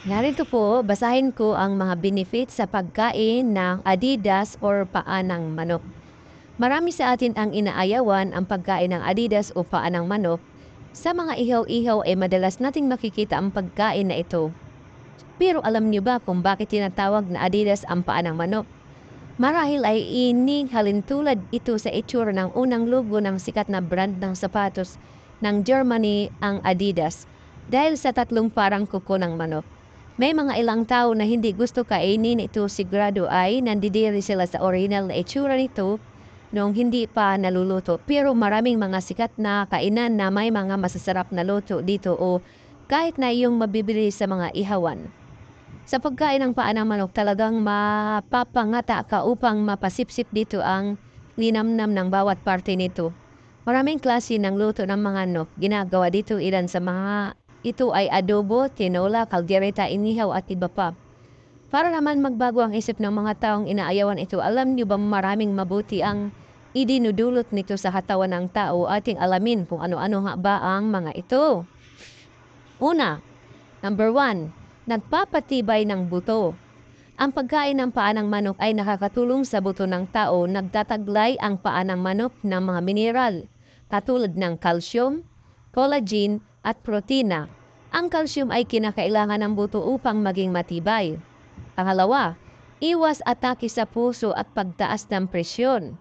Narito po, basahin ko ang mga benefits sa pagkain ng Adidas or paa ng manok. Marami sa atin ang inaayawan ang pagkain ng Adidas o paa ng manok. Sa mga ihaw-ihaw ay madalas nating makikita ang pagkain na ito. Pero alam niyo ba kung bakit tinatawag na Adidas ang paa ng manok? Marahil ay halintulad ito sa itsura ng unang logo ng sikat na brand ng sapatos ng Germany, ang Adidas, dahil sa tatlong parang kuko ng manok. May mga ilang tao na hindi gusto kainin ito, sigurado ay nandidiri sila sa original na itsura nito noong hindi pa naluluto. Pero maraming mga sikat na kainan na may mga masasarap na luto dito o kahit na iyong mabibili sa mga ihawan. Sa pagkain ng paa ng manok, talagang mapapangata ka upang mapasipsip dito ang linamnam ng bawat parte nito. Maraming klase ng luto ng mga manok ginagawa dito, ilan sa mga ito ay adobo, tinola, kaldereta, inihaw at iba pa. Para naman magbago ang isip ng mga taong inaayawan ito, alam niyo ba maraming mabuti ang idinudulot nito sa katawan ng tao? Ating alamin kung ano-ano nga ba ang mga ito. Una, number 1, nagpapatibay ng buto. Ang pagkain ng paa ng manok ay nakakatulong sa buto ng tao. Nagtataglay ang paa ng manok ng mga mineral, katulad ng calcium, collagen at protina. Ang calcium ay kinakailangan ng buto upang maging matibay. Pangalawa, iwas atake sa puso at pagtaas ng presyon.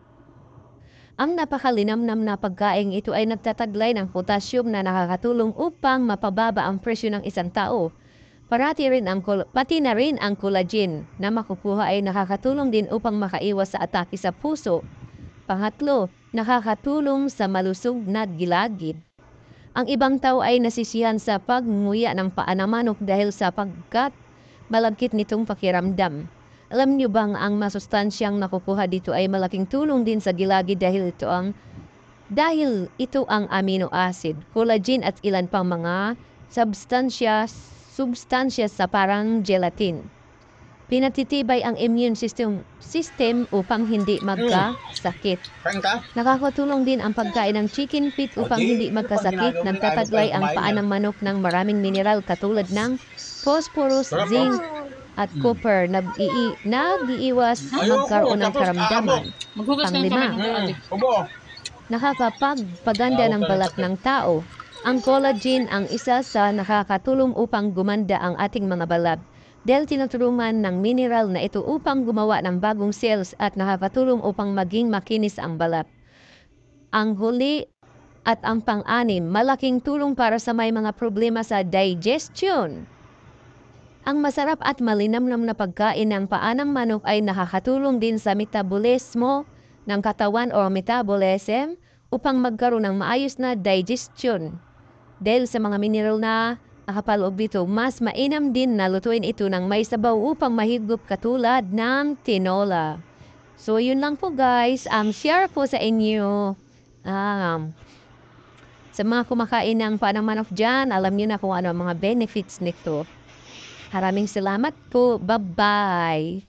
Ang napakalinamnam na pagkain ito ay nagtataglay ng potassium na nakakatulong upang mapababa ang presyon ng isang tao. Pati na rin ang collagen na makukuha ay nakakatulong din upang makaiwas sa atake sa puso. Pangatlo, nakakatulong sa malusog na gilagid. Ang ibang tao ay nasisiyahan sa pagnguya ng paa ng manok dahil sapagkat malagkit nitong pakiramdam. Alam niyo bang ang masustansyang nakukuha dito ay malaking tulong din sa gilagid dahil ito ang amino acid, collagen at ilan pang mga substansya sa parang gelatin. Pinatitibay ang immune system upang hindi magkasakit. Nakakatulong din ang pagkain ng chicken feet upang hindi magkasakit. Nagtataglay ang paa ng manok ng maraming mineral katulad ng phosphorus, zinc, at copper. Nag-iiwas magkaroon ng karamdaman. Panglima, nakakapagpaganda ng balat ng tao. Ang collagen ang isa sa nakakatulong upang gumanda ang ating mga balat dahil tinutulungan ng mineral na ito upang gumawa ng bagong cells at nakakatulong upang maging makinis ang balat. Ang huli at ang pang-anim, malaking tulong para sa may mga problema sa digestion. Ang masarap at malinamnam na pagkain ng paa ng manok ay nakakatulong din sa metabolismo ng katawan o metabolism upang magkaroon ng maayos na digestion. Dahil sa mga mineral na nakapaloob dito, mas mainam din na lutuin ito ng may sabaw upang mahigop katulad ng tinola. So yun lang po guys, share po sa inyo. Sa mga kumakain ng paa ng manok dyan, alam niyo na kung ano ang mga benefits nito. Maraming salamat po. Bye-bye.